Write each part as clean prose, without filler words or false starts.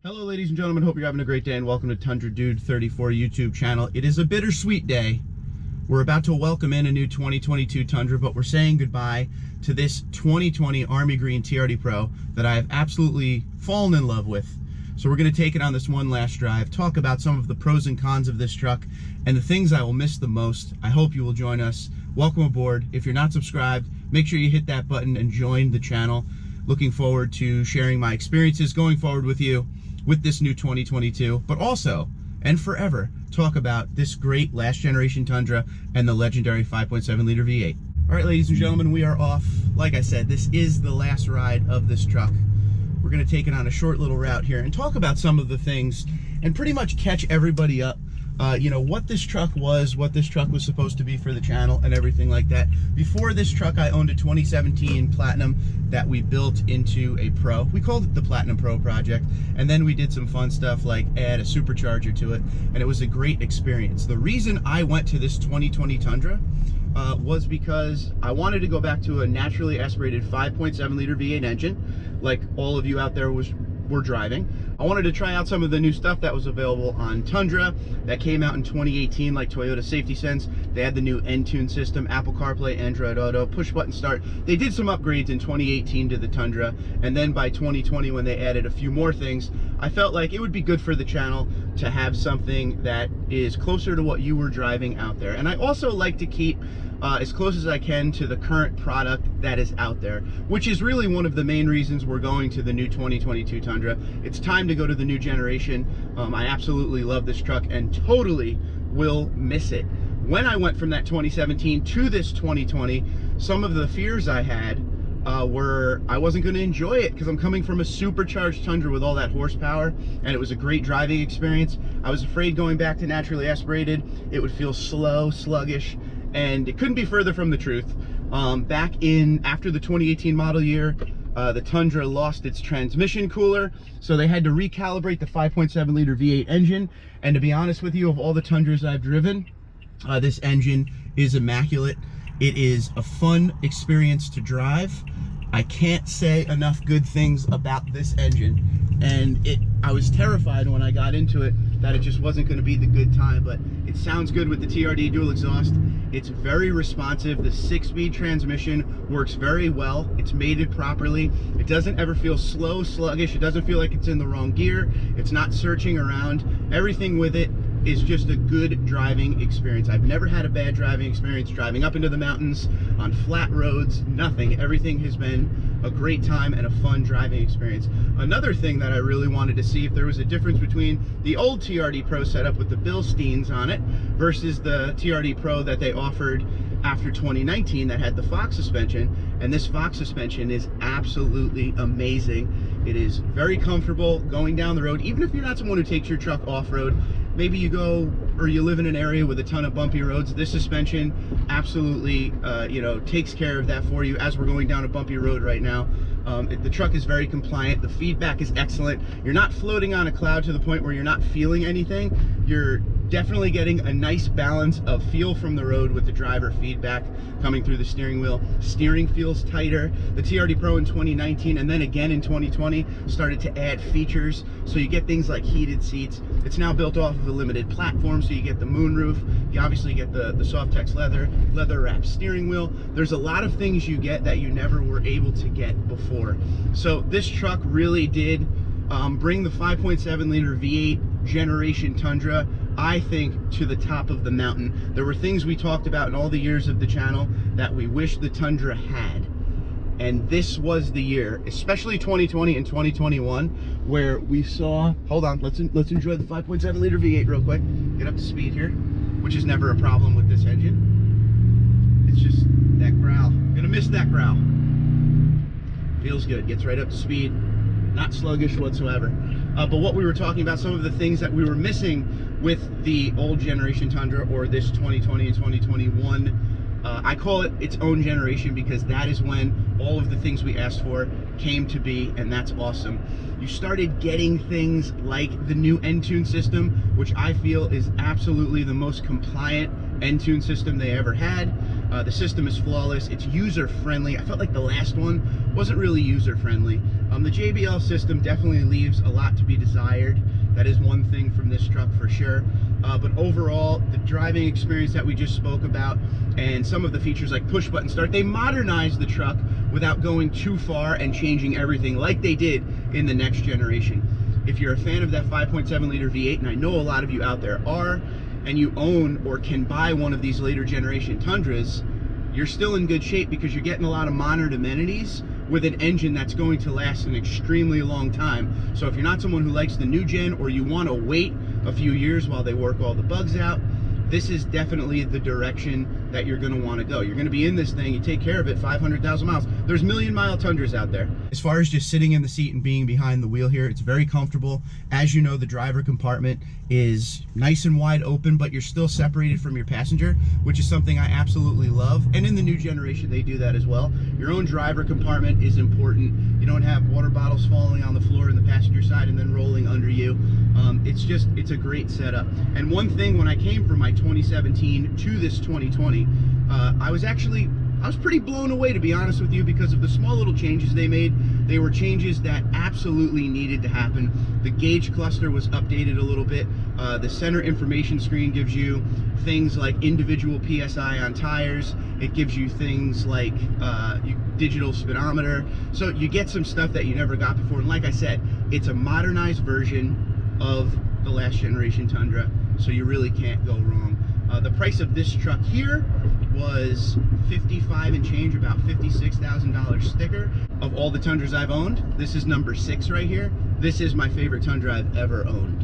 Hello ladies and gentlemen, hope you're having a great day and welcome to Tundra Dude 34 YouTube channel. It is a bittersweet day. We're about to welcome in a new 2022 Tundra, but we're saying goodbye to this 2020 Army Green TRD Pro that I have absolutely fallen in love with. So we're going to take it on this one last drive, talk about some of the pros and cons of this truck and the things I will miss the most. I hope you will join us. Welcome aboard. If you're not subscribed, make sure you hit that button and join the channel. Looking forward to sharing my experiences going forward with you with this new 2022, but also and forever talk about this great last generation Tundra and the legendary 5.7 liter V8. All right, ladies and gentlemen, we are off. Like I said, this is the last ride of this truck. We're gonna take it on a short little route here and talk about some of the things and pretty much catch everybody up. You know, what this truck was supposed to be for the channel and everything like that. Before this truck, I owned a 2017 Platinum that we built into a Pro. We called it the Platinum Pro project. And then we did some fun stuff like add a supercharger to it. And it was a great experience. The reason I went to this 2020 Tundra was because I wanted to go back to a naturally aspirated 5.7 liter V8 engine, like all of you out there were driving. I wanted to try out some of the new stuff that was available on Tundra that came out in 2018, like Toyota Safety Sense. They had the new Entune system, Apple CarPlay, Android Auto, push button start. They did some upgrades in 2018 to the Tundra, and then by 2020 when they added a few more things, I felt like it would be good for the channel to have something that is closer to what you were driving out there. And I also like to keep as close as I can to the current product that is out there, which is really one of the main reasons we're going to the new 2022 Tundra. It's time to go to the new generation. I absolutely love this truck and totally will miss it. When I went from that 2017 to this 2020, some of the fears I had were I wasn't going to enjoy it because I'm coming from a supercharged Tundra with all that horsepower, and it was a great driving experience. I was afraid going back to naturally aspirated, it would feel slow, sluggish, and it couldn't be further from the truth. Back in after the 2018 model year, the Tundra lost its transmission cooler, so they had to recalibrate the 5.7 liter V8 engine. And to be honest with you, of all the Tundras I've driven, this engine is immaculate. It is a fun experience to drive. I can't say enough good things about this engine, and I was terrified when I got into it that it just wasn't going to be the good time, but it sounds good with the TRD dual exhaust. It's very responsive. The 6-speed transmission works very well. It's mated properly. It doesn't ever feel slow, sluggish. It doesn't feel like it's in the wrong gear. It's not searching around. Everything with it is just a good driving experience. I've never had a bad driving experience driving up into the mountains, on flat roads, nothing. Everything has been a great time and a fun driving experience. Another thing that I really wanted to see if there was a difference between the old TRD Pro setup with the Bilsteins on it versus the TRD Pro that they offered after 2019 that had the Fox suspension. And this Fox suspension is absolutely amazing. It is very comfortable going down the road, even if you're not someone who takes your truck off-road. Maybe you go or you live in an area with a ton of bumpy roads. This suspension absolutely you know, takes care of that for you as we're going down a bumpy road right now. The truck is very compliant. The feedback is excellent. You're not floating on a cloud to the point where you're not feeling anything. You're definitely getting a nice balance of feel from the road with the driver feedback coming through the steering wheel. Steering feels tighter. The TRD Pro in 2019 and then again in 2020 started to add features. So you get things like heated seats. It's now built off of a limited platform, so you get the moonroof. You obviously get the Softex leather wrapped steering wheel. There's a lot of things you get that you never were able to get before. So this truck really did bring the 5.7 liter V8 generation Tundra, I think, to the top of the mountain. There were things we talked about in all the years of the channel that we wish the Tundra had. And this was the year, especially 2020 and 2021, where we saw, hold on, let's enjoy the 5.7 liter V8 real quick. Get up to speed here, which is never a problem with this engine. It's just that growl. Gonna miss that growl. Feels good, gets right up to speed. Not sluggish whatsoever. But what we were talking about, some of the things that we were missing with the old generation Tundra or this 2020 and 2021, I call it its own generation because that is when all of the things we asked for came to be, and that's awesome. You started getting things like the new Entune system, which I feel is absolutely the most compliant Entune system they ever had. The system is flawless. It's user-friendly. I felt like the last one wasn't really user-friendly. The JBL system definitely leaves a lot to be desired. That is one thing from this truck for sure. But overall, the driving experience that we just spoke about and some of the features like push button start, they modernized the truck without going too far and changing everything like they did in the next generation. If you're a fan of that 5.7 liter V8, and I know a lot of you out there are, and you own or can buy one of these later generation Tundras, you're still in good shape because you're getting a lot of modern amenities with an engine that's going to last an extremely long time. So if you're not someone who likes the new gen, or you want to wait a few years while they work all the bugs out, this is definitely the direction that you're going to want to go. You're going to be in this thing, you take care of it, 500,000 miles. There's million-mile Tundras out there. As far as just sitting in the seat and being behind the wheel here, it's very comfortable. As you know, the driver compartment is nice and wide open, but you're still separated from your passenger, which is something I absolutely love. And in the new generation, they do that as well. Your own driver compartment is important. You don't have water bottles falling on the floor in the passenger side and then rolling under you. It's a great setup. And one thing, when I came from my 2017 to this 2020, I was pretty blown away, to be honest with you, because of the small little changes they made. They were changes that absolutely needed to happen. The gauge cluster was updated a little bit. The center information screen gives you things like individual PSI on tires. It gives you things like digital speedometer. So you get some stuff that you never got before. And like I said, it's a modernized version of the last generation Tundra, so you really can't go wrong. The price of this truck here was $55 and change, about $56,000 sticker. Of all the Tundras I've owned, this is number 6 right here. This is my favorite Tundra I've ever owned.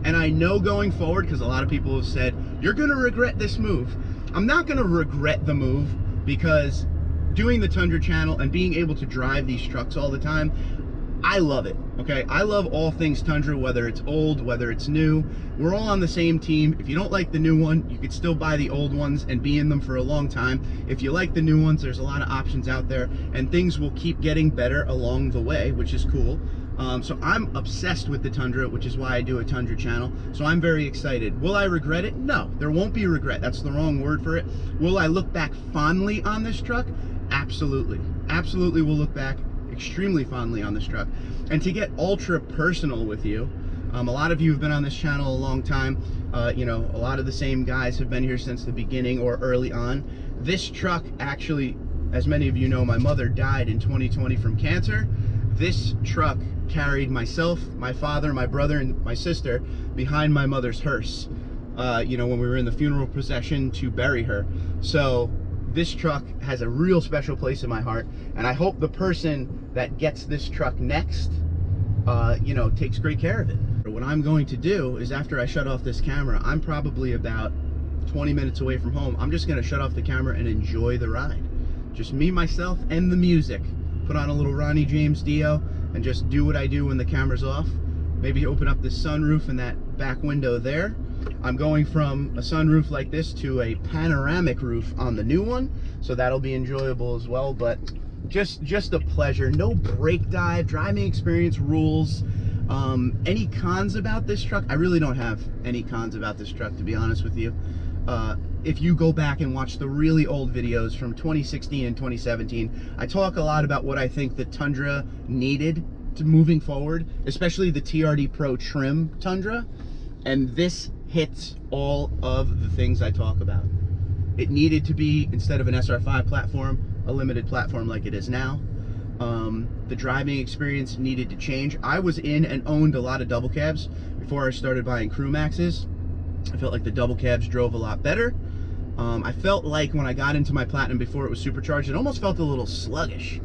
And I know going forward, because a lot of people have said, you're gonna regret this move. I'm not gonna regret the move, because doing the Tundra channel and being able to drive these trucks all the time, I love it, okay? I love all things Tundra, whether it's old, whether it's new. We're all on the same team. If you don't like the new one, you could still buy the old ones and be in them for a long time. If you like the new ones, there's a lot of options out there, and things will keep getting better along the way, which is cool. So I'm obsessed with the Tundra, which is why I do a Tundra channel. So I'm very excited. Will I regret it? No, there won't be regret. That's the wrong word for it. Will I look back fondly on this truck? Absolutely. Absolutely will look back extremely fondly on this truck. And to get ultra personal with you, a lot of you have been on this channel a long time. You know, a lot of the same guys have been here since the beginning or early on. This truck actually, as many of you know, my mother died in 2020 from cancer. This truck carried myself, my father, my brother, and my sister behind my mother's hearse, you know, when we were in the funeral procession to bury her. So this truck has a real special place in my heart, and I hope the person that gets this truck next, you know, takes great care of it. What I'm going to do is, after I shut off this camera, I'm probably about 20 minutes away from home. I'm just gonna shut off the camera and enjoy the ride. Just me, myself, and the music. Put on a little Ronnie James Dio and just do what I do when the camera's off. Maybe open up the sunroof in that back window there. I'm going from a sunroof like this to a panoramic roof on the new one, so that'll be enjoyable as well. But just a pleasure. No brake dive. Driving experience rules. Any cons about this truck? I really don't have any cons about this truck, to be honest with you. If you go back and watch the really old videos from 2016 and 2017, I talk a lot about what I think the Tundra needed to moving forward, especially the TRD Pro trim Tundra, and this hits all of the things I talk about. It needed to be, instead of an SR5 platform, a limited platform like it is now. The driving experience needed to change. I was in and owned a lot of double cabs before I started buying Crew Maxes. I felt like the double cabs drove a lot better. I felt like when I got into my Platinum before it was supercharged, it almost felt a little sluggish.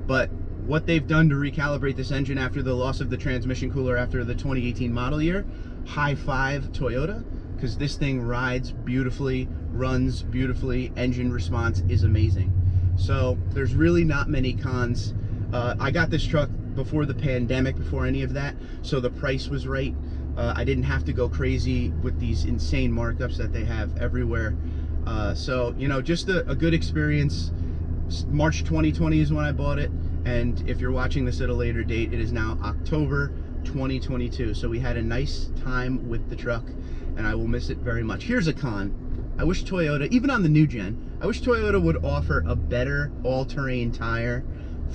But what they've done to recalibrate this engine after the loss of the transmission cooler after the 2018 model year, high five Toyota, because this thing rides beautifully, runs beautifully, engine response is amazing. So there's really not many cons. I got this truck before the pandemic, before any of that, so the price was right. I didn't have to go crazy with these insane markups that they have everywhere. So, you know, just a good experience. March 2020 is when I bought it, and if you're watching this at a later date, it is now October 2022. So we had a nice time with the truck, and I will miss it very much. Here's a con. I wish Toyota, even on the new gen, I wish Toyota would offer a better all-terrain tire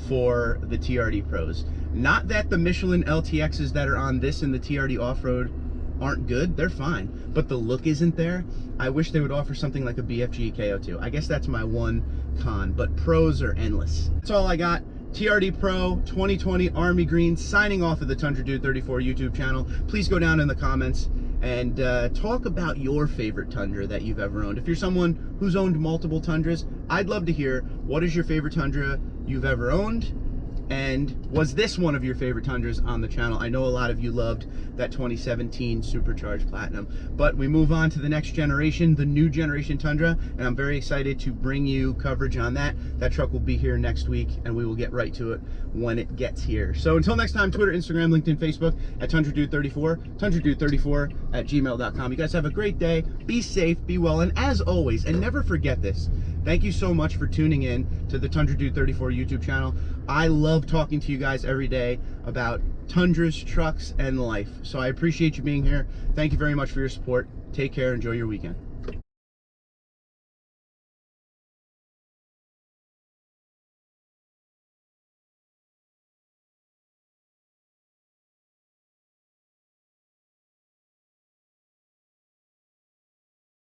for the TRD Pros. Not that the Michelin LTXs that are on this and the TRD Off-Road aren't good, they're fine, but the look isn't there. I wish they would offer something like a BFG KO2. I guess that's my one con, but pros are endless. That's all I got. TRD Pro 2020 Army Green signing off of the Tundra Dude 34 YouTube channel. Please go down in the comments and talk about your favorite Tundra that you've ever owned. If you're someone who's owned multiple Tundras, I'd love to hear what is your favorite Tundra you've ever owned, and was this one of your favorite Tundras on the channel? I know a lot of you loved that 2017 Supercharged Platinum, but we move on to the next generation, the new generation Tundra, and I'm very excited to bring you coverage on that. That truck will be here next week, and we will get right to it when it gets here. So until next time, Twitter, Instagram, LinkedIn, Facebook at TundraDude34, TundraDude34@gmail.com. You guys have a great day. Be safe, be well, and as always, and never forget this, thank you so much for tuning in to the Tundra Dude 34 YouTube channel. I love talking to you guys every day about Tundras, trucks, and life. So I appreciate you being here. Thank you very much for your support. Take care. Enjoy your weekend.